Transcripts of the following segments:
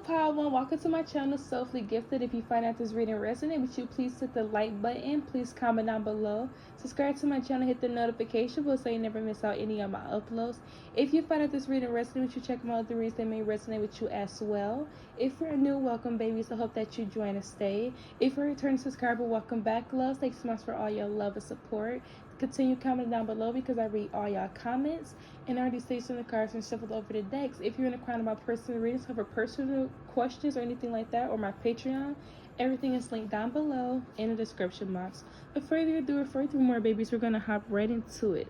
Pile One, welcome to my channel, Soulfully Gifted. If you find out this reading resonate with you, please hit the like button. Please comment down below. Subscribe to my channel, hit the notification bell so you never miss out any of my uploads. If you find out this reading resonate with you, check my other readings that may resonate with you as well. If you're new, welcome, babies. I hope that you join and stay. If you're a returning subscriber, welcome back, loves. Thanks so much for all your love and support. Continue commenting down below because I read all y'all comments. And I already stated in the cards and shuffled over the decks. If you're in a crown of my personal readings, have personal questions or anything like that, or my Patreon, everything is linked down below in the description box. But further ado, refer through more, babies, we're gonna hop right into it.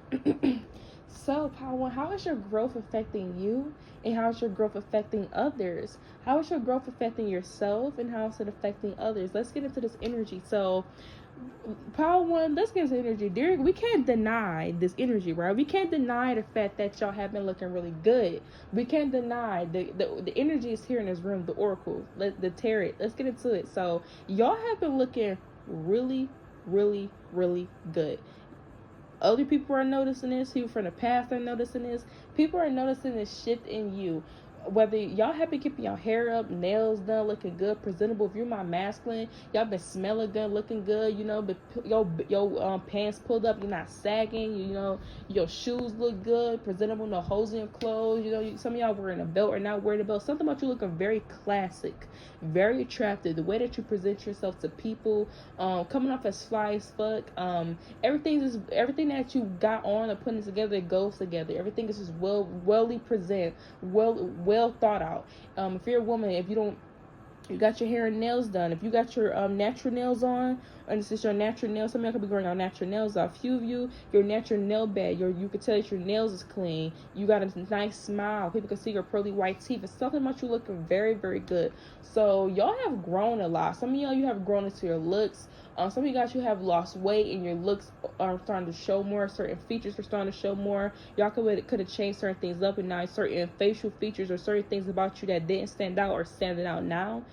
So, Power One, how is your growth affecting you? And how is your growth affecting others? How is your growth affecting yourself? And how is it affecting others? Let's get into this energy. So, Power One, let's get into energy. Derek, we can't deny this energy, right? We can't deny the fact that y'all have been looking really good. We can't deny the energy is here in this room, the oracle, the tarot. Let's get into it. So, y'all have been looking really, really, really good. Other people are noticing this. People from the past are noticing this. People are noticing this shift in you. Whether y'all have been keeping your hair up, nails done, looking good, presentable. If you're my masculine, y'all been smelling good, looking good, you know, but your pants pulled up, you're not sagging, you know, your shoes look good, presentable, no holes in your clothes, you know, some of y'all wearing a belt or not wearing a belt. Something about you looking very classic, very attractive. The way that you present yourself to people, coming off as fly as fuck. Everything that you got on or putting together, it goes together. Everything is just well presented, well thought out. If you're a woman, if you got your hair and nails done, if you got your natural nails on, and this is your natural nails, some of y'all could be growing your natural nails off. Few of you, your natural nail bed, you can tell that your nails is clean. You got a nice smile. People can see your pearly white teeth. It's something about you looking very, very good. So y'all have grown a lot. Some of y'all, you have grown into your looks. Some of you guys, you have lost weight and your looks are starting to show more. Certain features are starting to show more. Y'all could have changed certain things up, and now certain facial features or certain things about you that didn't stand out are standing out now.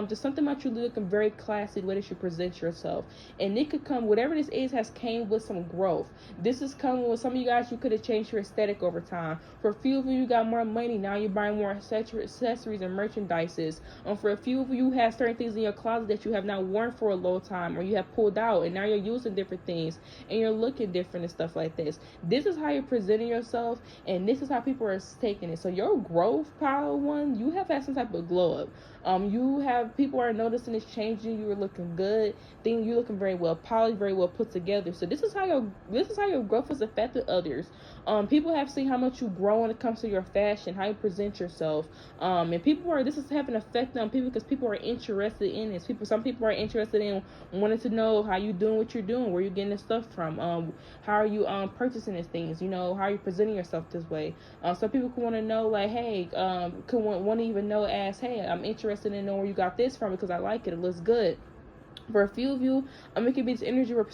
Just something about you looking very classy, the way that you present yourself. And it could come, whatever this is, has came with some growth. This is coming with some of you guys, you could have changed your aesthetic over time. For a few of you, you got more money. Now you're buying more accessories and merchandises. For a few of you, you have certain things in your closet that you have not worn for a long time, or you have pulled out, and now you're using different things, and you're looking different and stuff like this. This is how you're presenting yourself, and this is how people are taking it. So your growth, Power One, you have had some type of glow up. People are noticing it's changing. You are looking good. You're looking very well polished, very well put together. So this is how your growth has affected others. People have seen how much you grow when it comes to your fashion, how you present yourself. And this is having an effect on people because people are interested in this. Some people are interested in wanting to know how you doing what you're doing, where you're getting this stuff from, how are you purchasing these things, you know, how are you presenting yourself this way. Some people can want to know, like, hey, can want to even know, as, hey, I'm interested in knowing where you got this from because I like it. It looks good. For a few of you, it could be this energy where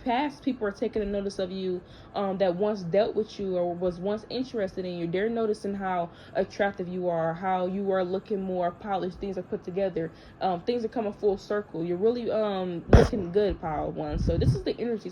past people are taking a notice of you that once dealt with you or was once interested in you. They're noticing how attractive you are, how you are looking more polished. Things are put together. Things are coming full circle. You're really looking good, Power One. So this is the energy.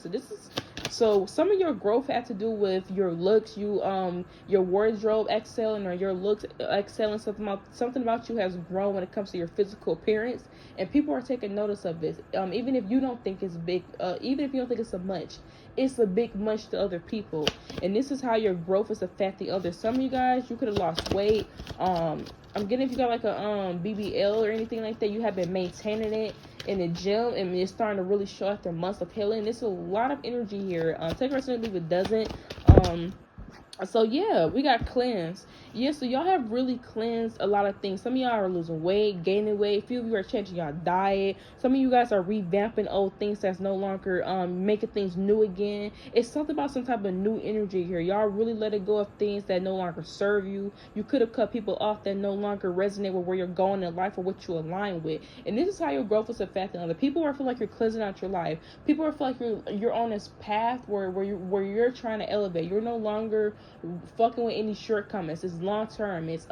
So some of your growth had to do with your looks, your wardrobe excelling, or your looks excelling. Something about you has grown when it comes to your physical appearance, and people are taking notice of this. Even if you don't think it's big, even if you don't think it's a big much to other people. And this is how your growth is affecting others. Some of you guys, you could have lost weight. I'm getting, if you got like a BBL or anything like that, you have been maintaining it in the gym, and it's starting to really show after months of healing. There's a lot of energy here. Take person to leave it doesn't. So yeah, we got cleanse. Yeah, so y'all have really cleansed a lot of things. Some of y'all are losing weight, gaining weight. A few of you are changing your diet. Some of you guys are revamping old things that's no longer making things new again. It's something about some type of new energy here. Y'all really let it go of things that no longer serve you. You could have cut people off that no longer resonate with where you're going in life or what you align with. And this is how your growth is affecting other people. Are feel like you're cleansing out your life. People are feel like you're on this path where you're trying to elevate. You're no longer fucking with any shortcomings. It's long term. It's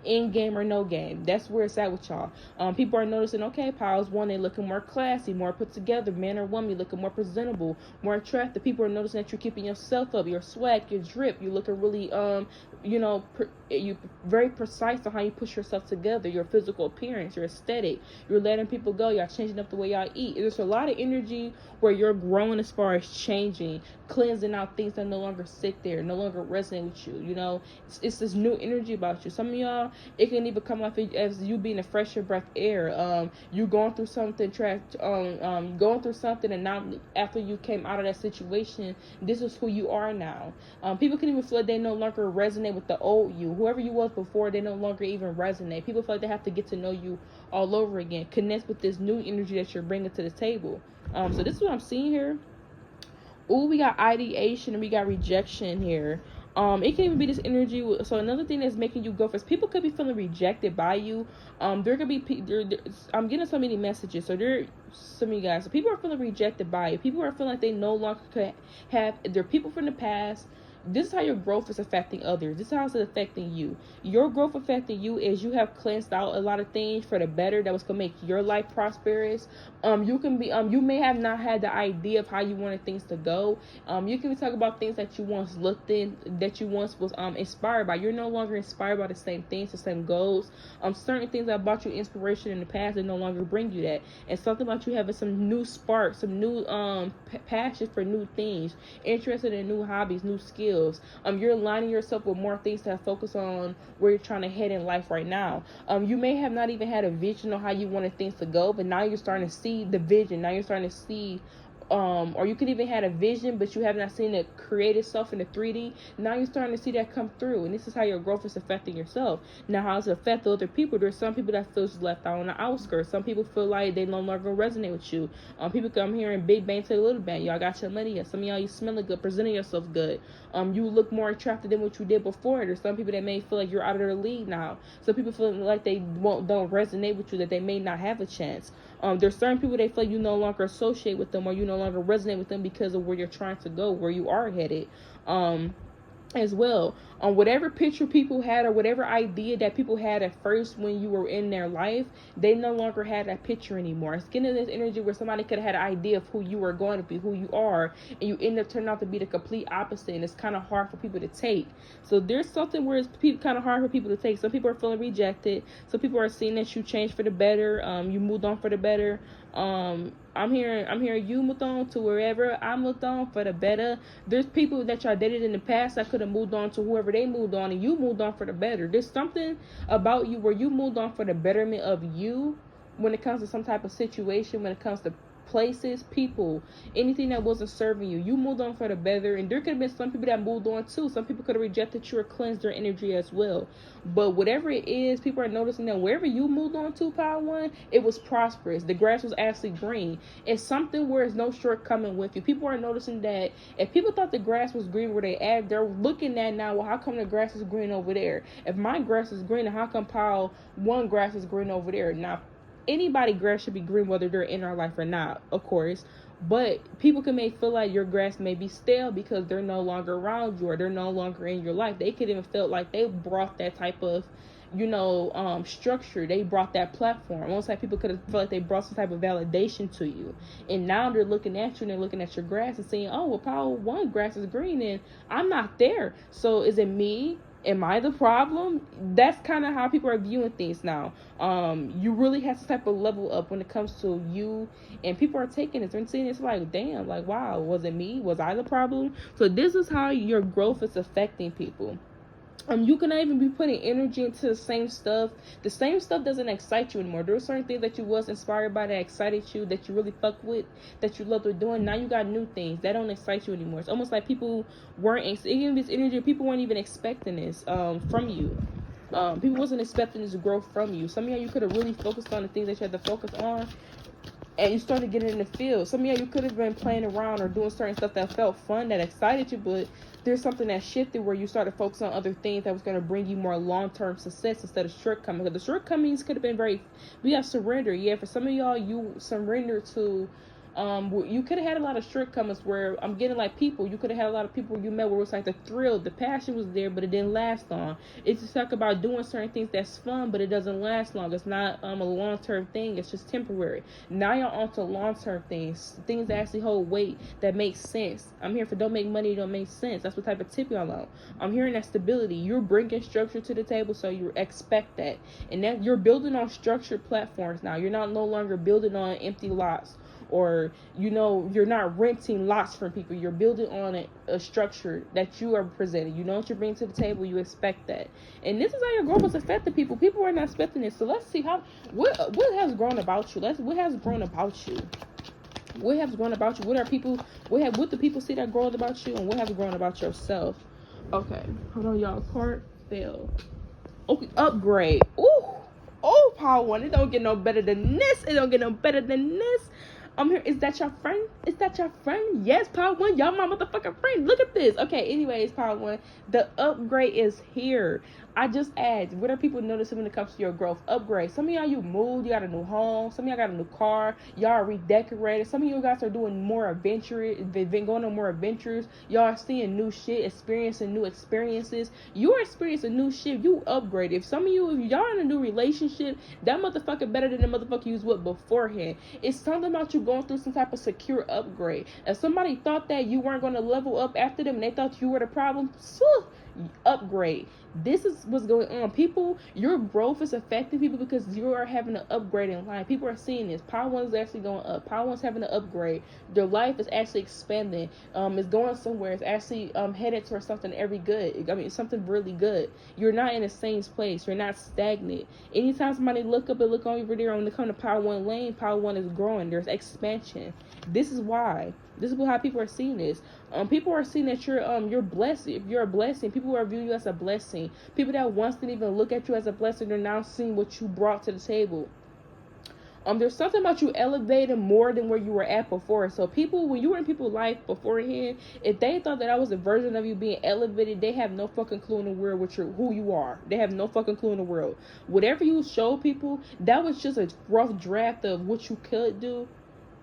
in game or no game. That's where it's at with y'all. People are noticing, okay, piles one, they looking more classy, more put together, man or woman, looking more presentable, more attractive. People are noticing that you're keeping yourself up, your swag, your drip. You're looking really you very precise on how you push yourself together, your physical appearance, your aesthetic. You're letting people go. Y'all changing up the way y'all eat. There's a lot of energy where you're growing as far as changing, cleansing out things that no longer sit there, no longer resonate with you. You know, it's this new energy about you. Some of y'all, it can even come off as you being a fresher breath air. You going through something, going through something, and now after you came out of that situation, this is who you are now. People can even feel like they no longer resonate with the old you. Whoever you was before, they no longer even resonate. People feel like they have to get to know you all over again, connect with this new energy that you're bringing to the table. So this is what I'm seeing here. Ooh, we got ideation and we got rejection here. It can even be this energy. So another thing that's making you go for, people could be feeling rejected by you. There could be, I'm getting so many messages. So there, some of you guys, so people are feeling rejected by you. People are feeling like they no longer could have, they're people from the past. This is how your growth is affecting others. This is how it's affecting you. Your growth affecting you is you have cleansed out a lot of things for the better that was gonna make your life prosperous. You can be you may have not had the idea of how you wanted things to go. You can talk about things that you once looked in, that you once was inspired by. You're no longer inspired by the same things, the same goals. Certain things that brought you inspiration in the past, they no longer bring you that. And something about you having some new spark, some new passion for new things, interested in new hobbies, new skills. You're aligning yourself with more things to focus on where you're trying to head in life right now. You may have not even had a vision of how you wanted things to go, but now you're starting to see the vision. Now you're starting to see or you could even had a vision, but you have not seen it create itself in the 3D. Now you're starting to see that come through, and this is how your growth is affecting yourself. Now, how does it affect other people? There's some people that feel left out on the outskirts. Some people feel like they no longer resonate with you. People come here in big bang to the little bang. Y'all got your money yet. Some of y'all, you smelling good, presenting yourself good. You look more attractive than what you did before. There's some people that may feel like you're out of their league now. Some people feel like they don't resonate with you, that they may not have a chance. There's certain people that feel like you no longer associate with them, or you no longer resonate with them because of where you're trying to go, where you are headed. As well, on whatever picture people had, or whatever idea that people had at first when you were in their life, they no longer had that picture anymore. It's getting this energy where somebody could have had an idea of who you were going to be, who you are, and you end up turning out to be the complete opposite, and it's kind of hard for people to take. So there's something where it's kind of hard for people to take. Some people are feeling rejected. Some people are seeing that you changed for the better. You moved on for the better. I'm hearing you moved on to wherever I moved on for the better. There's people that y'all dated in the past that could have moved on to whoever they moved on, and you moved on for the better. There's something about you where you moved on for the betterment of you when it comes to some type of situation, when it comes to places, people, anything that wasn't serving you. You moved on for the better, and there could have been some people that moved on too. Some people could have rejected you or cleansed their energy as well. But whatever it is, people are noticing that wherever you moved on to, Power One, it was prosperous. The grass was actually green. It's something where there's no shortcoming with you. People are noticing that if people thought the grass was green where they at, they're looking at now, well, how come the grass is green over there? If my grass is green, how come Power One grass is green over there? Now, anybody grass should be green whether they're in our life or not, of course, but people may feel like your grass may be stale because they're no longer around you, or they're no longer in your life. They could even feel like they brought that type of structure. They brought that platform. Almost like people could have felt like they brought some type of validation to you, and now they're looking at you and they're looking at your grass and saying, oh, well, Power One grass is green and I'm not there, so is it me? Am I the problem? That's kind of how people are viewing things now. You really have to type of level up when it comes to you, and people are taking it and seeing it's like, damn, like, wow, was it me? Was I the problem? So this is how your growth is affecting people. You cannot even be putting energy into the same stuff. The same stuff doesn't excite you anymore. There are certain things that you was inspired by that excited you, that you really fuck with, that you loved doing. Now you got new things that don't excite you anymore. It's almost like people weren't even this energy. People weren't even expecting this from you. People wasn't expecting this growth from you. Some of you could have really focused on the things that you had to focus on, and you started getting in the field. Some of you could have been playing around or doing certain stuff that felt fun, that excited you, but there's something that shifted where you started focusing on other things that was going to bring you more long-term success instead of shortcomings. Because the shortcomings could have been we have surrender. Yeah, for some of y'all, you surrender to You could have had a lot of shortcomings where I'm getting like people. You could have had a lot of people you met where it was like the thrill, the passion was there, but it didn't last long. It's just talk about doing certain things that's fun, but it doesn't last long. It's not a long-term thing. It's just temporary. Now you're on to long-term things that actually hold weight, that make sense. I'm here for don't make money, don't make sense. That's what type of tip y'all on. I'm hearing that stability. You're bringing structure to the table, so you expect that. And that you're building on structured platforms now. You're no longer building on empty lots. Or, you're not renting lots from people. You're building on a structure that you are presenting. You know what you're bringing to the table. You expect that. And this is how your growth is affecting people. People are not expecting it. So let's see what has grown about you. What has grown about you? What has grown about you? What do people see that grows about you? And what has grown about yourself? Okay. Hold on, y'all. Card fell. Okay, upgrade. Oh, power one. It don't get no better than this. It don't get no better than this. I'm here. Is that your friend? Is that your friend? Yes, power one. Y'all my motherfucking friend. Look at this. Okay, anyways, power one. The upgrade is here. I just asked, what are people noticing when it comes to your growth? Upgrade. Some of y'all, you moved, you got a new home. Some of y'all got a new car. Y'all are redecorated. Some of you guys are doing more adventure. They've been going on more adventures. Y'all are seeing new shit, experiencing new experiences. You are experiencing new shit. You upgrade. If y'all in a new relationship, that motherfucker better than the motherfucker you was with beforehand. It's something about you going through some type of secure upgrade. If somebody thought that you weren't going to level up after them and they thought you were the problem, upgrade. This is what's going on. People, your growth is affecting people because you are having an upgrade in life. People are seeing this. Power one is actually going up. Power one's having an upgrade. Their life is actually expanding. It's going somewhere. It's actually headed towards something something really good. You're not in the same place. You're not stagnant. Anytime somebody look up and look over there when they come to power one lane, power one is growing. There's expansion. This is why. This is how people are seeing this. People are seeing that you're blessed. If you're a blessing, people are viewing you as a blessing. People that once didn't even look at you as a blessing, they're now seeing what you brought to the table. There's something about you elevating more than where you were at before. So people, when you were in people's life beforehand, if they thought that I was a version of you being elevated, they have no fucking clue in the world who you are. They have no fucking clue in the world. Whatever you show people, that was just a rough draft of what you could do.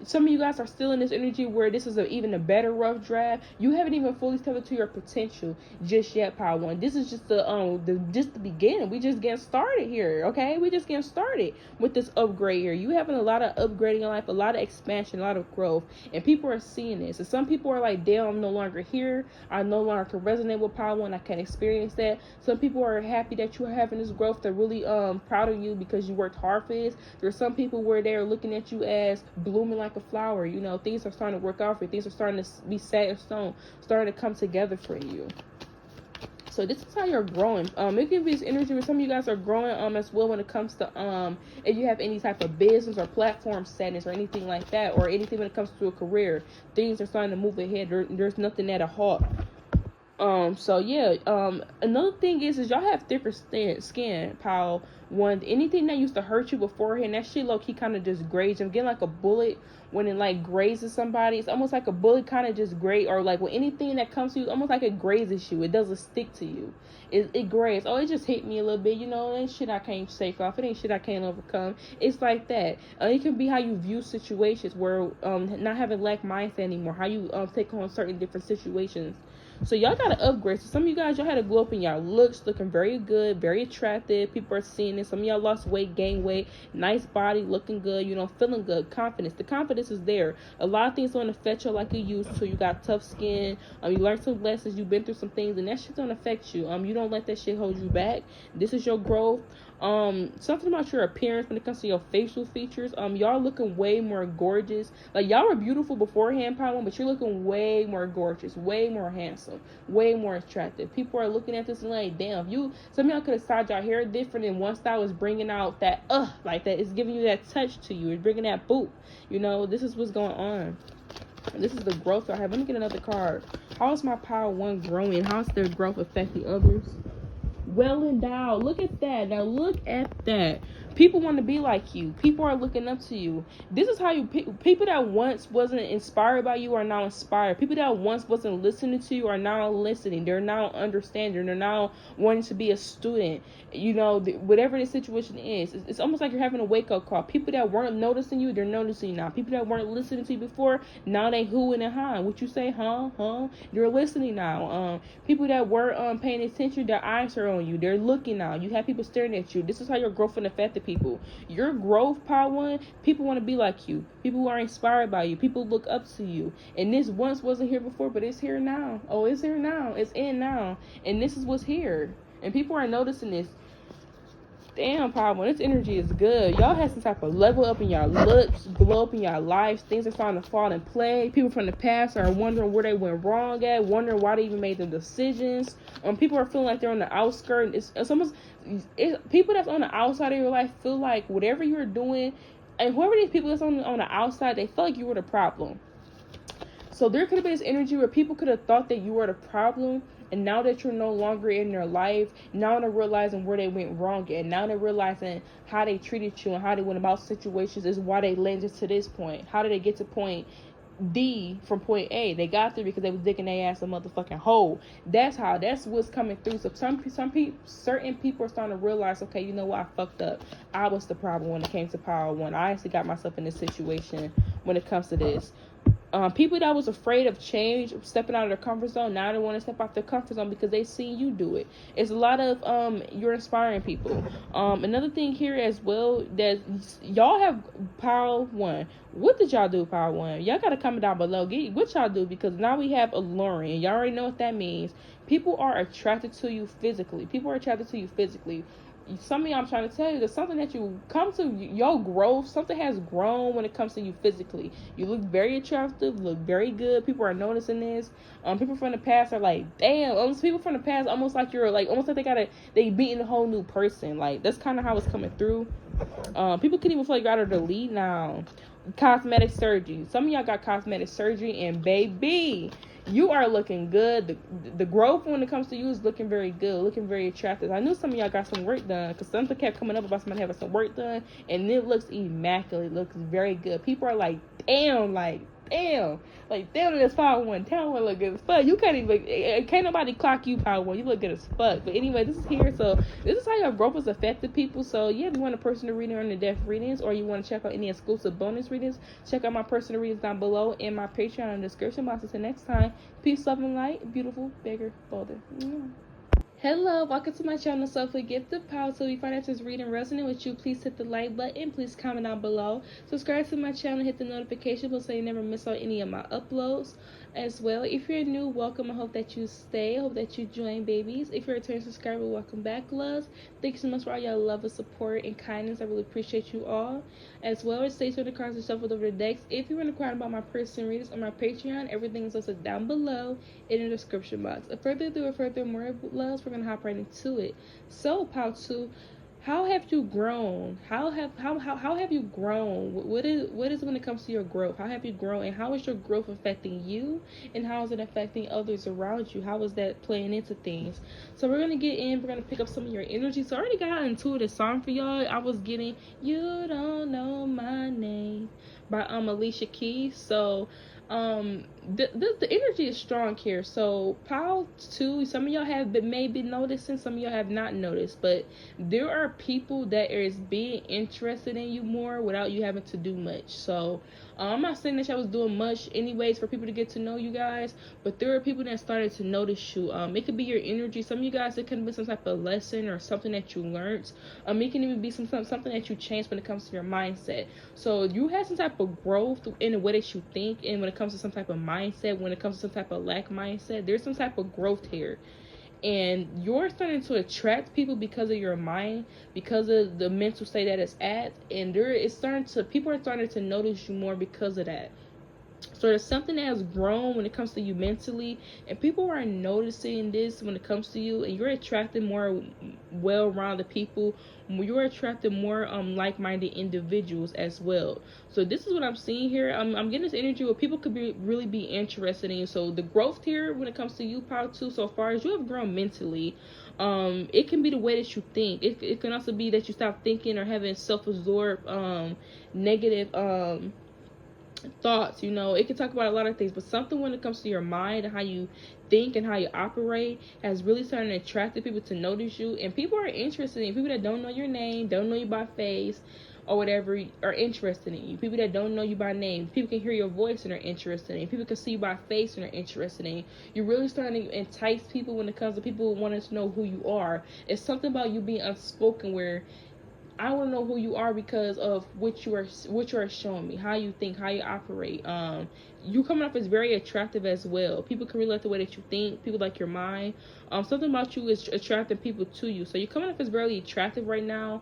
Some of you guys are still in this energy where this is even a better rough draft. You haven't even fully stepped into your potential just yet, power one. This is just the beginning. We just getting started here, okay? We just getting started with this upgrade here. You having a lot of upgrading in life, a lot of expansion, a lot of growth, and people are seeing this. And some people are like, damn, I'm no longer here. I no longer can resonate with power one. I can't experience that. Some people are happy that you are having this growth. They're really proud of you because you worked hard for this. There's some people where they're looking at you as blooming like a flower. Things are starting to work out for you. Things are starting to be set in stone, starting to come together for you. So this is how you're growing. It can be this energy where some of you guys are growing as well when it comes to if you have any type of business or platform settings or anything like that, or anything when it comes to a career. Things are starting to move ahead. There's nothing at a halt. Another thing is y'all have different skin, pal. One, anything that used to hurt you beforehand, that shit low-key kind of just grazes. I'm getting like a bullet when it like grazes somebody. It's almost like a bullet kind of just graze, or like when anything that comes to you, almost like it grazes you. It doesn't stick to you. It grazes. Oh, it just hit me a little bit, it ain't shit I can't shake off. It ain't shit I can't overcome. It's like that. It can be how you view situations, where not having lack mindset anymore, how you take on certain different situations. So y'all got to upgrade. So some of you guys, y'all had a glow up in y'all looks, looking very good, very attractive. People are seeing it. Some of y'all lost weight, gained weight, nice body, looking good, feeling good, confidence. The confidence is there. A lot of things don't affect you like you used to. You got tough skin. You learned some lessons. You've been through some things, and that shit don't affect you. You don't let that shit hold you back. This is your growth. Something about your appearance when it comes to your facial features. Y'all looking way more gorgeous. Like, y'all were beautiful beforehand, Power, but you're looking way more gorgeous, way more handsome, way more attractive. People are looking at this and like, damn, some of y'all could have styled your hair different, and one style is bringing out that like that. It's giving you that touch to you. It's bringing that boop. This is what's going on. This is the growth I have. Let me get another card. How is my power one growing? How is their growth affecting others? Well endowed. Look at that. Now look at that. People want to be like you. People are looking up to you. This is how you people that once wasn't inspired by you are now inspired. People that once wasn't listening to you are now listening. They're now understanding. They're now wanting to be a student. You know, whatever the situation is, it's almost like you're having a wake up call. People that weren't noticing you, they're noticing you now. People that weren't listening to you before, now they hooing and hawing. What you say, huh? They're listening now. People that were paying attention, their eyes are on you. They're looking now. You have people staring at you. This is how your growth and affect the people. Your growth, Power One, people want to be like you. People who are inspired by you. People look up to you. And this once wasn't here before, but it's here now. Oh, it's here now. It's in now. And this is what's here. And people are noticing this. Damn, Power One, this energy is good. Y'all had some type of level up in y'all looks, glow up in y'all lives. Things are starting to fall in play. People from the past are wondering where they went wrong at, wondering why they even made the decisions. People are feeling like they're on the outskirts. It's almost people that's on the outside of your life feel like whatever you're doing, and whoever these people that's on the outside, they feel like you were the problem. So there could have been this energy where people could have thought that you were the problem. And now that you're no longer in their life, now they're realizing where they went wrong at. Now they're realizing how they treated you and how they went about situations is why they landed to this point. How did they get to point D from point A? They got there because they was digging their ass a motherfucking hole. That's what's coming through. So certain people are starting to realize, okay, you know what, I fucked up. I was the problem when it came to Power One. I actually got myself in this situation when it comes to this. People that was afraid of change, stepping out of their comfort zone, now they want to step out their comfort zone because they see you do it. It's a lot of you're inspiring people. Another thing here as well, that y'all have Power One. What did y'all do, Power One? Y'all gotta comment down below. Get what y'all do, because now we have alluring, and y'all already know what that means. People are attracted to you physically. Some of y'all, I'm trying to tell you, there's something that you come to your growth. Something has grown when it comes to you physically. You look very attractive, look very good. People are noticing this. People from the past are like, damn. People from the past, almost like they beating a whole new person. Like, that's kind of how it's coming through. People can even feel like you're out of the lead now. Cosmetic surgery. Some of y'all got cosmetic surgery, and baby, you are looking good. The growth when it comes to you is looking very good, looking very attractive. I knew some of y'all got some work done, because something kept coming up about somebody having some work done, and it looks immaculate. It looks very good. People are like, damn, this Power One. Tell me, look good as fuck. You can't nobody clock you, Power One. You look good as fuck. But anyway, this is here. So this is how your growth has affected people. So yeah, if you want a personal reading or in-depth readings, or you want to check out any exclusive bonus readings, check out my personal readings down below in my Patreon in the description box. Until next time, peace, love, and light. Beautiful, bigger, bolder. Hello, welcome to my channel, Soulfully Gifted. Power. So if you find that this reading resonate with you, please hit the like button. Please comment down below. Subscribe to my channel, hit the notification bell so you never miss out any of my uploads. As well, if you're new, welcome. I hope that you stay. I hope that you join, babies. If you're a returning subscriber, welcome back, loves. Thank you so much for all your love and support and kindness. I really appreciate you all. As well, stay tuned to cards and shuffle over the decks. If you want to inquire about my personal readings on my Patreon, everything is also down below in the description box. Furthermore, loves, we're gonna hop right into it. So, Power 2. How have you grown? How have you grown? What is when it comes to your growth? How have you grown, and how is your growth affecting you, and how is it affecting others around you? How is that playing into things? So we're gonna get in. We're gonna pick up some of your energy. So I already got an intuitive song for y'all. I was getting "You Don't Know My Name" by Alicia Keys. So the energy is strong here. So Power 2, some of y'all have maybe noticing, some of y'all have not noticed, but there are people that is being interested in you more without you having to do much. So I'm not saying that y'all was doing much anyways for people to get to know you guys, but there are people that started to notice you. It could be your energy. Some of you guys, it could be some type of lesson or something that you learned. It can even be something that you changed when it comes to your mindset. So you have some type of growth in the way that you think, and when it comes to some type of mindset, when it comes to some type of lack mindset, there's some type of growth here. And you're starting to attract people because of your mind, because of the mental state that it's at, and people are starting to notice you more because of that. So there's something that has grown when it comes to you mentally, and people are noticing this when it comes to you, and you're attracting more well-rounded people. You're attracting more like-minded individuals as well. So this is what I'm seeing here. I'm getting this energy where people could really be interested in you. So the growth here when it comes to you, Power 2, so far as you have grown mentally. It can be the way that you think. It can also be that you stop thinking or having self-absorbed negative thoughts. It can talk about a lot of things, but something when it comes to your mind and how you think and how you operate has really started to attract people to notice you, and people are interested in people that don't know your name, don't know you by face or whatever, are interested in you. People that don't know you by name, people can hear your voice and are interested in you. People can see you by face and are interested in you. You're really starting to entice people when it comes to people wanting to know who you are. It's something about you being unspoken where I want to know who you are because of what you are showing me, how you think, how you operate. You coming off as very attractive as well. People can relate the way that you think. People like your mind. Something about you is attracting people to you. So you're coming off as very attractive right now.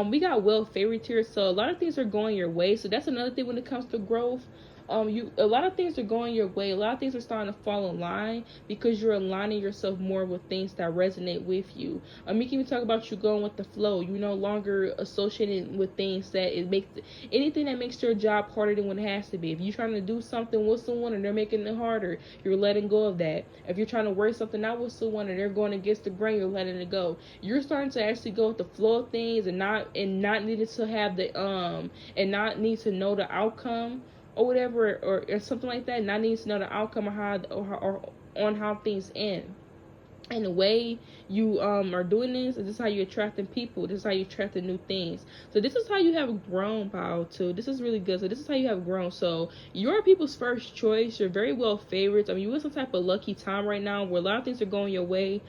We got well favored here, so a lot of things are going your way. So that's another thing when it comes to growth. A lot of things are going your way. A lot of things are starting to fall in line because you're aligning yourself more with things that resonate with you. You can even talk about you going with the flow. You're no longer associated with things that anything that makes your job harder than what it has to be. If you're trying to do something with someone and they're making it harder, you're letting go of that. If you're trying to work something out with someone and they're going against the grain, you're letting it go. You're starting to actually go with the flow of things and not needing to have and not need to know the outcome or whatever, or something like that. Not needs to know the outcome or on how things end. And the way you are doing this is how you're attracting people. This is how you're attracting new things. So this is how you have grown, Power 2. This is really good. So this is how you have grown. So you're people's first choice. You're very well favored. You're in some type of lucky time right now where a lot of things are going your way.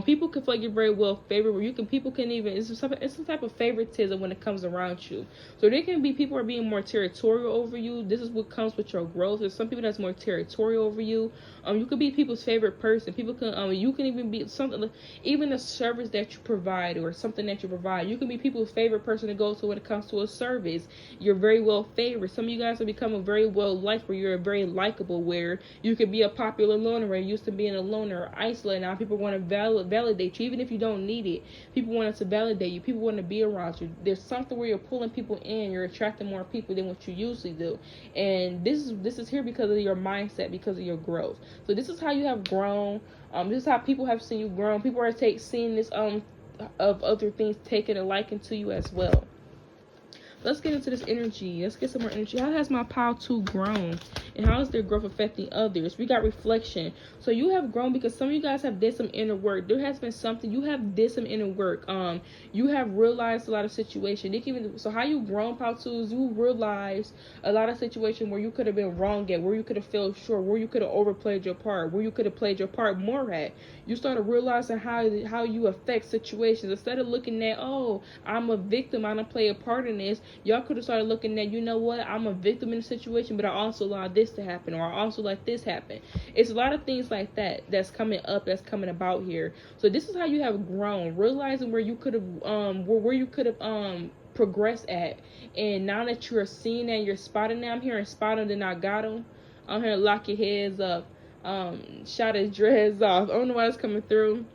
People can feel like you're very well favored. Where people can even, it's some type of favoritism when it comes around you. So there can be people are being more territorial over you. This is what comes with your growth. There's some people that's more territorial over you. You could be people's favorite person. People can, you can even be something, even a service that you provide or something that you provide. You can be people's favorite person to go to when it comes to a service. You're very well favored. Some of you guys have become a very well liked, where you're very likable, where you could be a popular loner where you used to being a loner or isolated. Now people want to validate you, even if you don't need it. People want to validate you. People want to be around you. There's something where you're pulling people in. You're attracting more people than what you usually do. And this is here because of your mindset, because of your growth. So this is how you have grown. This is how people have seen you grow. People are seeing this of other things taking a liking to you as well. Let's get into this energy. Let's get some more energy. How has my Power 2 grown? And how is their growth affecting others? We got reflection. So you have grown because some of you guys have did some inner work. There has been something. You have did some inner work. You have realized a lot of situations. So how you grown, Power 2, is you realized a lot of situations where you could have been wrong at, where you could have fell short, where you could have overplayed your part, where you could have played your part more at. You started realizing how you affect situations. Instead of looking at, oh, I'm a victim, I don't play a part in this, y'all could have started looking at, you know what, I'm a victim in the situation, but I also allowed this to happen, or I also let this happen. It's a lot of things like that that's coming up, that's coming about here. So this is how you have grown, realizing where you could have progressed at, and now that you're seeing that, you're spotting that. I'm hearing spot them, then I got them. I'm hearing lock your heads up, shot his dreads off. I don't know why it's coming through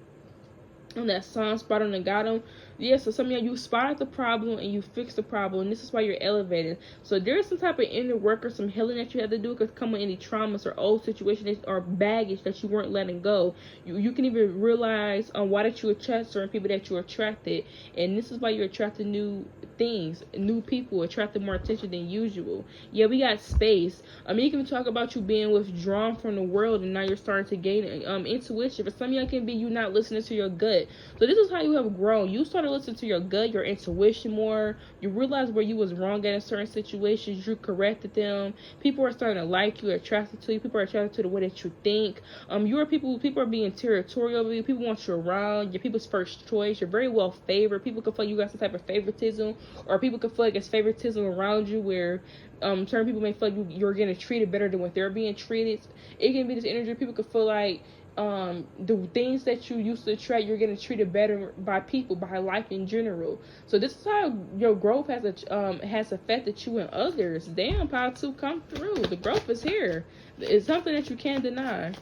on that song, spot them, then got them. Yeah, so some of you spotted the problem and you fixed the problem, and this is why you're elevated. So there's some type of inner work or some healing that you have to do. It could come with any traumas or old situations or baggage that you weren't letting go. You can even realize why that you attract certain people that you attracted, and this is why you're attracting new things, new people, attracting more attention than usual. Yeah, we got space. You can talk about you being withdrawn from the world, and now you're starting to gain intuition. For some of y'all, can be you not listening to your gut. So this is how you have grown. You started listening to your gut, your intuition more. You realize where you was wrong at in certain situations. You corrected them. People are starting to like you, attracted to you. People are attracted to the way that you think. People are being territorial of you. People want you around. You're people's first choice. You're very well favored. People can feel you got some type of favoritism, or people can feel like it's favoritism around you, where certain people may feel like you're getting treated better than what they're being treated. It can be this energy. People can feel like the things that you used to attract, you're getting treated better by people, by life in general. So this is how your growth has affected you and others. Damn, Power 2, come through. The growth is here. It's something that you can't deny.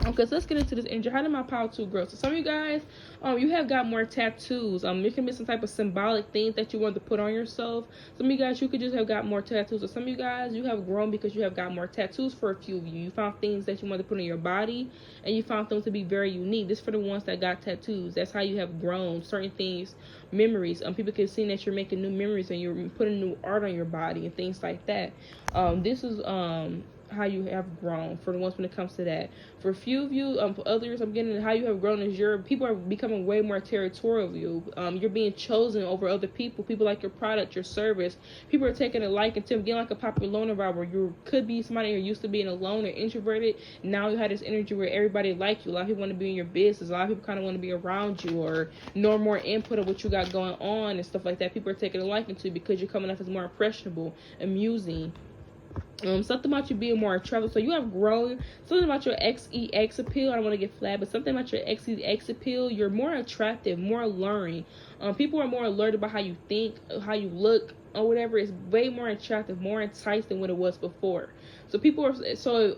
Okay, so let's get into this energy. How did my Power 2 grow? So some of you guys, you have got more tattoos. There can be some type of symbolic things that you want to put on yourself. Some of you guys, you could just have got more tattoos. Or some of you guys, you have grown because you have got more tattoos. For a few of you, you found things that you want to put on your body, and you found them to be very unique. This is for the ones that got tattoos. That's how you have grown. Certain things, memories. People can see that you're making new memories and you're putting new art on your body and things like that. This is how you have grown, for the ones when it comes to that. For a few of you, for others, I'm getting how you have grown is people are becoming way more territorial of you. You're being chosen over other people. People like your product, your service. People are taking a liking to getting like a popular loner vibe, where you could be somebody who used to being alone or introverted. Now you have this energy where everybody like you. A lot of people want to be in your business. A lot of people kind of want to be around you or know more input of what you got going on and stuff like that. People are taking a liking to because you're coming off as more impressionable, amusing. Something about you being more attractive. So you have grown. Something about your XEX appeal. I don't want to get flat, but something about your XEX appeal. You're more attractive, more alluring. People are more alert about how you think, how you look, or whatever. It's way more attractive, more enticed than what it was before. So people are. So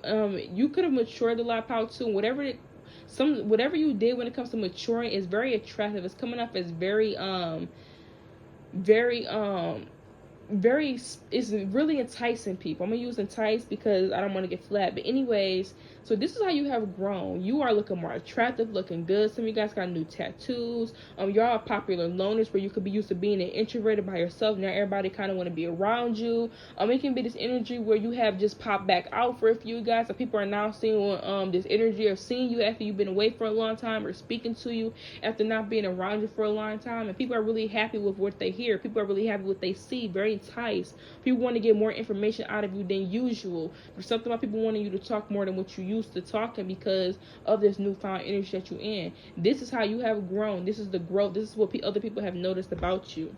you could have matured a lot, Power 2. Whatever you did when it comes to maturing is very attractive. It's coming off as it's really enticing people. I'm gonna use entice because I don't want to get flat, but anyways, so this is how you have grown. You are looking more attractive, looking good. Some of you guys got new tattoos. Y'all are popular loners, where you could be used to being an introverted by yourself. Now everybody kind of want to be around you. It can be this energy where you have just popped back out for a few guys. So people are now seeing this energy of seeing you after you've been away for a long time, or speaking to you after not being around you for a long time. And people are really happy with what they hear. People are really happy with what they see. Very enticed. People want to get more information out of you than usual. There's something about people wanting you to talk more than what you used to talking because of this newfound energy that you're in. This is how you have grown. This is the growth. This is what other people have noticed about you.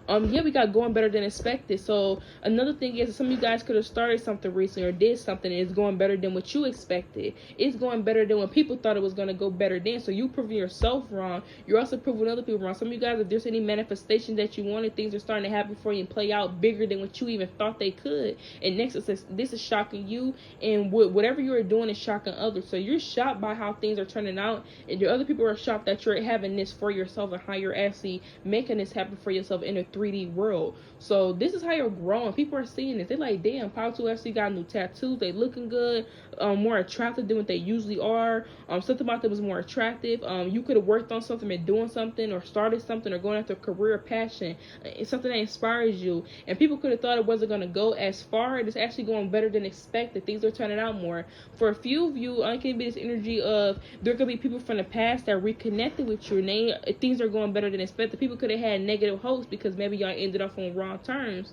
Yeah, we got going better than expected. So another thing is, some of you guys could have started something recently or did something and it's going better than what you expected. It's going better than when people thought it was going to go better then. So you proving yourself wrong. You're also proving other people wrong. Some of you guys, if there's any manifestation that you wanted, things are starting to happen for you and play out bigger than what you even thought they could. And next, it says this is shocking you, and whatever you are doing is shocking others. So you're shocked by how things are turning out, and your other people are shocked that you're having this for yourself and how you're actually making this happen for yourself in a 3D world. So this is how you're growing. People are seeing this. They're like, damn, Power 2 actually got new tattoos. They looking good, more attractive than what they usually are. Something about them was more attractive. You could have worked on something, been doing something, or started something, or going after a career or passion. It's something that inspires you. And people could have thought it wasn't going to go as far. It's actually going better than expected. Things are turning out more. For a few of you, it can be this energy of there could be people from the past that reconnected with you, and things are going better than expected. People could have had negative hopes because maybe y'all ended up on wrong terms,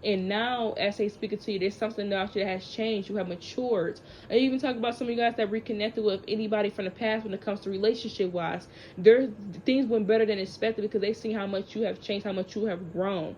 and now as they speaking to you, there's something about you that has changed. You have matured. I even talk about some of you guys that reconnected with anybody from the past when it comes to relationship wise. Things went better than expected because they see how much you have changed, how much you have grown.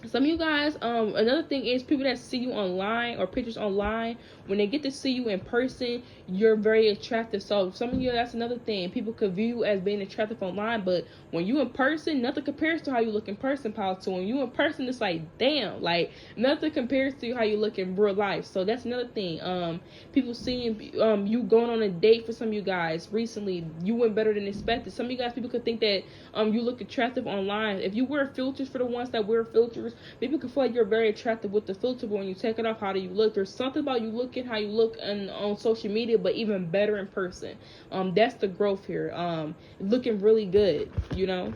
Some of you guys, another thing is people that see you online or pictures online, when they get to see you in person, you're very attractive. So some of you, that's another thing. People could view you as being attractive online, but when you in person, nothing compares to how you look in person, Power 2. When you in person, it's like, damn, like nothing compares to how you look in real life. So that's another thing. People seeing you going on a date. For some of you guys recently, you went better than expected. Some of you guys, people could think that you look attractive online. If you wear filters, for the ones that wear filters, people can feel like you're very attractive with the filter, but when you take it off, how do you look? There's something about you looking how you look on social media, but even better in person. That's the growth here. Looking really good, you know.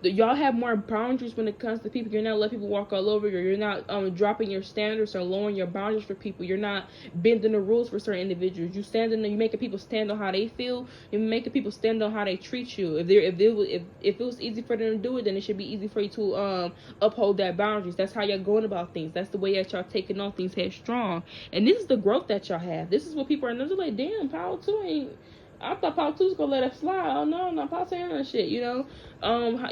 Y'all have more boundaries when it comes to people. You're not letting people walk all over you. You're not dropping your standards or lowering your boundaries for people. You're not bending the rules for certain individuals. You making people stand on how they feel. You're making people stand on how they treat you. If it was easy for them to do it, then it should be easy for you to uphold that boundaries. That's how you're going about things. That's the way that y'all taking on things headstrong. And this is the growth that y'all have. This is what people are like, damn, Power 2 ain't. I thought Pop 2 was gonna let it slide. Oh no, no, Pop saying that shit, you know.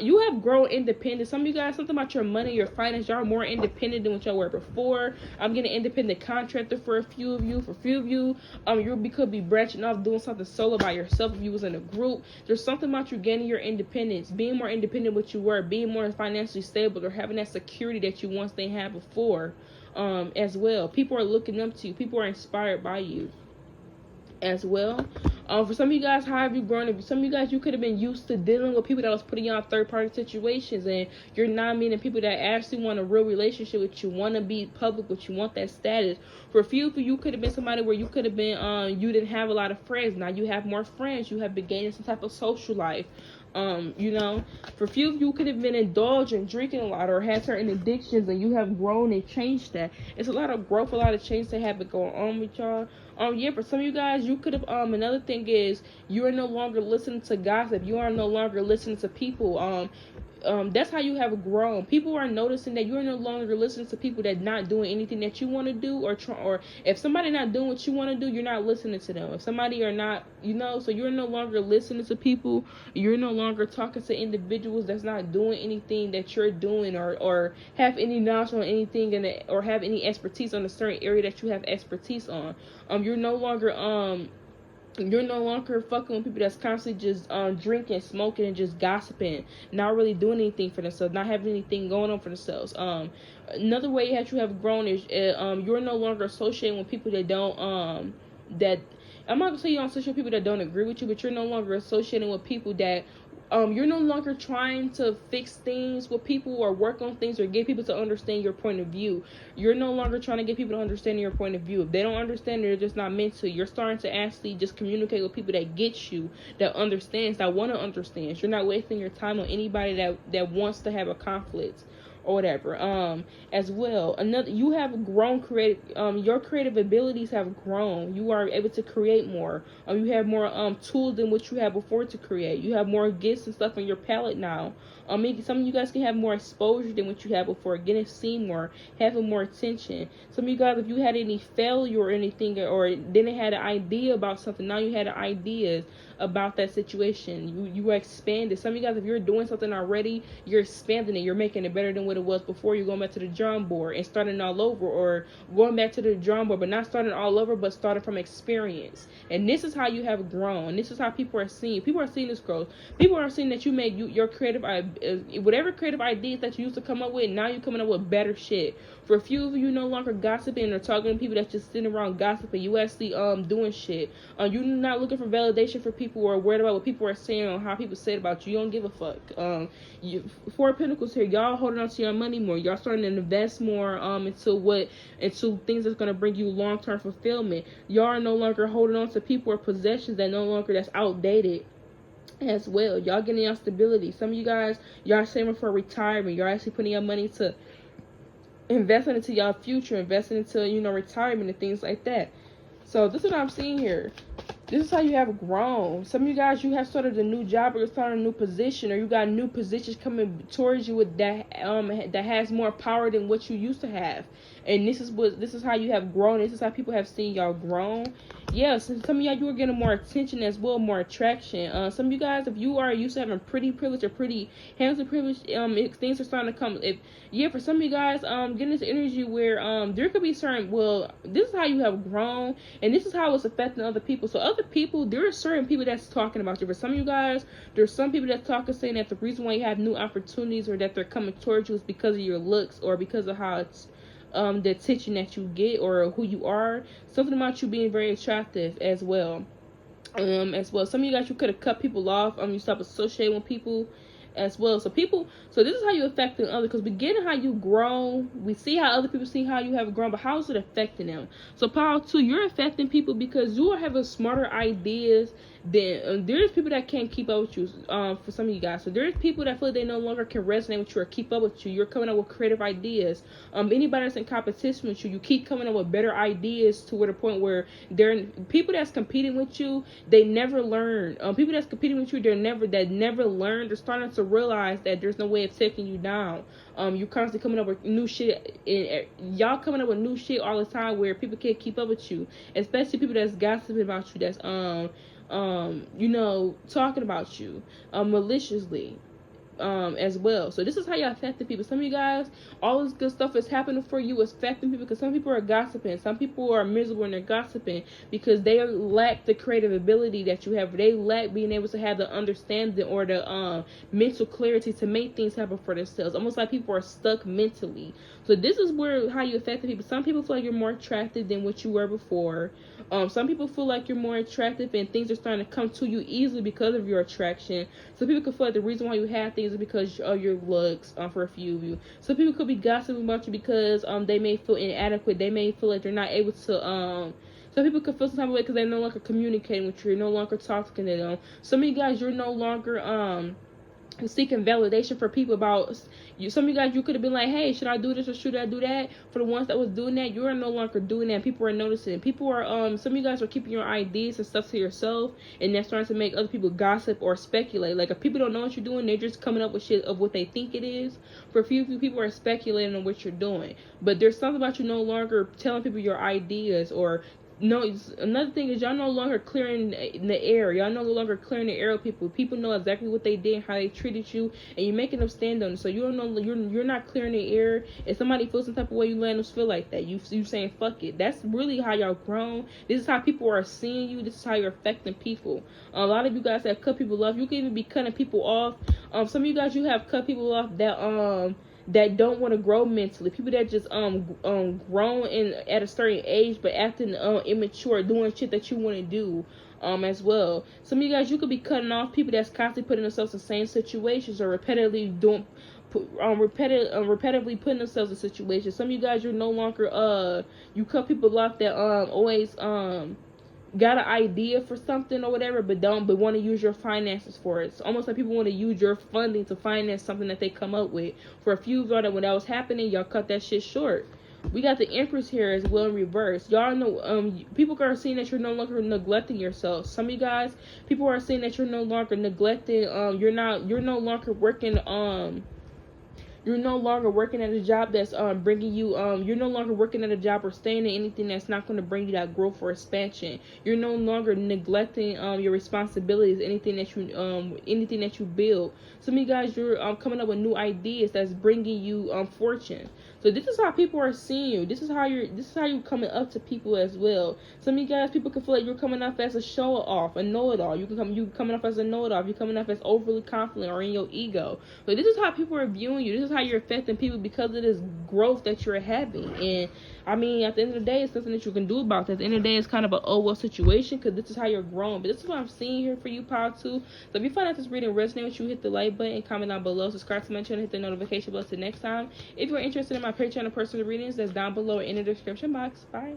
You have grown independent. Some of you guys, something about your money, your finance, y'all are more independent than what y'all were before. I'm getting an independent contractor for a few of you. For a few of you, you could be branching off, doing something solo by yourself if you was in a group. There's something about you gaining your independence, being more independent than what you were, being more financially stable, or having that security that you once didn't have before. As well, people are looking up to you. People are inspired by you as well. For some of you guys, how have you grown? Some of you guys, you could have been used to dealing with people that was putting you on third-party situations, and you're not meeting people that actually want a real relationship with you, want to be public with you, want that status. For a few of you, you could have been somebody where you could have been, you didn't have a lot of friends. Now you have more friends. You have been gaining some type of social life. You know, for a few of you could have been indulging, drinking a lot, or had certain addictions, and you have grown and changed that. It's a lot of growth, a lot of change that have been going on with y'all. Yeah, for some of you guys, you could have, another thing is, you are no longer listening to gossip. You are no longer listening to people. That's how you have grown. People are noticing that you're no longer listening to people that not doing anything that you want to do, or if somebody not doing what you want to do, you're not listening to them. If somebody are not, you know, so you're no longer listening to people. You're no longer talking to individuals that's not doing anything that you're doing, or have any knowledge on anything, or have any expertise on a certain area that you have expertise on. You're no longer fucking with people that's constantly just drinking, smoking, and just gossiping, not really doing anything for themselves, not having anything going on for themselves. Another way that you have grown is you're no longer associating with people that don't that I'm not gonna say you don't associate with people that don't agree with you, but you're no longer associating with people that you're no longer trying to fix things with people, or work on things, or get people to understand your point of view. You're no longer trying to get people to understand your point of view. If they don't understand, they're just not meant to. You're starting to actually just communicate with people that get you, that understands, that want to understand. You're not wasting your time on anybody that wants to have a conflict or whatever. As well, you have grown your creative abilities have grown. You are able to create more. You have more tools than what you had before to create. You have more gifts and stuff on your palette now. Some of you guys can have more exposure than what you had before, getting seen more, having more attention. Some of you guys, if you had any failure or anything, or didn't had an idea about something, now you had ideas about that situation. You expanded. Some of you guys, if you're doing something already, you're expanding it. You're making it better than what it was before. You're going back to the drawing board and starting all over, or going back to the drawing board, but not starting all over, but starting from experience. And this is how you have grown. This is how people are seeing. People are seeing this growth. People are seeing that you made your creative, whatever creative ideas that you used to come up with, now you're coming up with better shit. For a few of you, no longer gossiping or talking to people that's just sitting around gossiping. You actually doing shit. You're not looking for validation for people, or worried about what people are saying or how people say about you. You don't give a fuck. Four of Pentacles here. Y'all holding on to your money more. Y'all starting to invest more into things that's gonna bring you long-term fulfillment. Y'all are no longer holding on to people or possessions that's outdated as well. Y'all getting your stability. Some of you guys, y'all saving for retirement. Y'all actually putting your money to investing into your future, investing into, retirement and things like that. So this is what I'm seeing here. This is how you have grown. Some of you guys, you have started a new job, or you're starting a new position, or you got new positions coming towards you with that has more power than what you used to have. And this is how you have grown. This is how people have seen y'all grown. Yes, yeah, some of y'all, you are getting more attention as well, more attraction. Some of you guys, if you are used to having pretty privilege or pretty handsome privilege, things are starting to come. For some of you guys, getting this energy where there could be certain, this is how you have grown, and this is how it's affecting other people. So other people, there are certain people that's talking about you. For some of you guys, there's some people that's talking, saying that the reason why you have new opportunities, or that they're coming towards you, is because of your looks, or because of how it's the attention that you get, or who you are. Something about you being very attractive as well. Some of you guys, you could have cut people off. You stop associating with people as well. So this is how you affecting others, because we get how you grow. We see how other people see how you have grown, but how is it affecting them? So power 2, you're affecting people because you are having smarter ideas than there's people that can't keep up with you. For some of you guys, so there's people that feel like they no longer can resonate with you or keep up with you. You're coming up with creative ideas. Anybody that's in competition with you keep coming up with better ideas, to where the point where people that's competing with you, they never learn. People that's competing with you, that never learn. They're starting to realize that there's no way of taking you down. You're constantly coming up with new shit, and y'all coming up with new shit all the time, where people can't keep up with you, especially people that's gossiping about you, that's you know, talking about you maliciously as well. So this is how y'all affecting people. Some of you guys, all this good stuff is happening for you, is affecting people, because some people are gossiping. Some people are miserable and they're gossiping because they lack the creative ability that you have. They lack being able to have the understanding or the mental clarity to make things happen for themselves. Almost like people are stuck mentally. So this is where how you affect people. Some people feel like you're more attractive than what you were before. Some people feel like you're more attractive and things are starting to come to you easily because of your attraction. Some people could feel like the reason why you have things is because of your looks, for a few of you. Some people could be gossiping about you because they may feel inadequate. They may feel like they're not able to some people could feel some type of way because they're no longer communicating with you. You're no longer talking to them. Some of you guys, you're no longer seeking validation for people about you. Some of you guys, you could have been like, hey, should I do this or should I do that? For the ones that was doing that, you are no longer doing that. People are noticing. People are some of you guys are keeping your ideas and stuff to yourself, and that's starting to make other people gossip or speculate. Like, if people don't know what you're doing, they're just coming up with shit of what they think it is. For a few people are speculating on what you're doing, but there's something about you no longer telling people your ideas. Or no, another thing is y'all no longer clearing the air. Y'all no longer clearing the air with people. People know exactly what they did, how they treated you, and you're making them stand on it. So you don't know, you're not clearing the air. If somebody feels some type of way, you letting them feel like that. You saying fuck it. That's really how y'all grown. This is how people are seeing you. This is how you're affecting people. A lot of you guys have cut people off. You can even be cutting people off. Some of you guys, you have cut people off that don't want to grow mentally. People that just grown in at a certain age but acting immature, doing shit that you want to do as well. Some of you guys, you could be cutting off people that's constantly putting themselves in the same situations or repetitively putting themselves in situations. Some of you guys, you're no longer you cut people off that always got an idea for something or whatever, but want to use your finances for it. It's almost like people want to use your funding to finance something that they come up with. For a few of y'all, that when that was happening, y'all cut that shit short. We got the Empress here as well in reverse. Y'all know people are seeing that you're no longer neglecting yourself. Some of you guys, people are seeing that you're no longer neglecting. You're no longer working you're no longer working at a job that's bringing you you're no longer working at a job or staying in anything that's not going to bring you that growth or expansion. You're no longer neglecting your responsibilities, anything that you build. Some of you guys, you're coming up with new ideas that's bringing you fortune. So this is how people are seeing you. This is how you're coming up to people as well. Some of you guys, people can feel like you're coming up as a show off, a know-it-all. You coming up as a know-it-all. You're coming up as overly confident or in your ego. So this is how people are viewing you. This is how you're affecting people because of this growth that you're having. And I mean, at the end of the day, it's nothing that you can do about that. At the end of the day, it's kind of an oh well situation because this is how you're growing. But this is what I'm seeing here for you, Power 2. So if you find out this reading resonates with you, hit the like button, comment down below, subscribe to my channel, hit the notification bell. Till next time. If you're interested in my Patreon and personal readings, that's down below or in the description box. Bye.